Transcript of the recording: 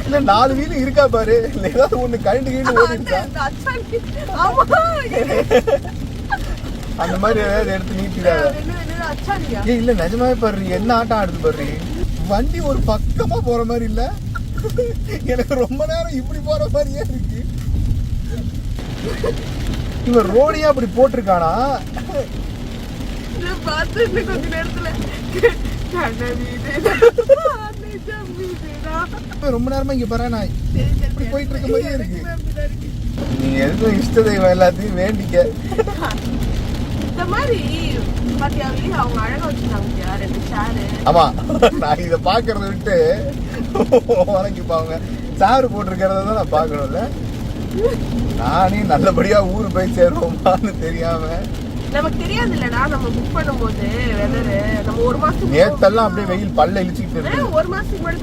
இல்ல 4 வீல் இருக்கா பாரு, இல்ல ஏதாவது ஒண்ணு கழண்டு ஓடிடுச்சா அந்த மாதிரி ஏதாவது எடுத்து நீட்டிடாத. இல்ல நிஜமாவே பாரு என்ன ஆட்டம் ஆடுது பாரு. வண்டி ஒரு பக்கமா போற மாதிரி இல்ல, எனக்கு ரொம்ப நேரம் இப்படி போற மாதிரியே இருக்கு. இவன் ரோடியா அப்படி போட்டிருக்கானா? கொஞ்ச நேரத்துல ரொம்ப நேரமா இங்க பாரு, நான் இப்படி போயிட்டு இருக்க மாதிரியே இருக்கு. நீ எதுக்கும் இஷ்ட தெய்வம் எல்லாத்தையும் வேண்டிக்க. இந்த மாதிரி பாத்தியாவே அவங்க அழகா வச்சிருக்காங்க 2 சேரு. ஆமா, நான் இத பாக்குறத விட்டு உனக்கு பாவங்க சாரு போட்டிருக்கிறத தான் நான் பாக்கணும்ல. நானே நல்லபடியா ஊரு போய் சேருவோமான்னு தெரியாம. நமக்கு தெரியாது இல்லடா, நம்ம புக் பண்ணும்போது வெதரு நம்ம 1 மாசத்துக்கு நேத்தெல்லாம் அப்படியே வெயில் பல்ல இழிச்சுக்கிட்டு 1 மாசத்துக்கு முன்னாடி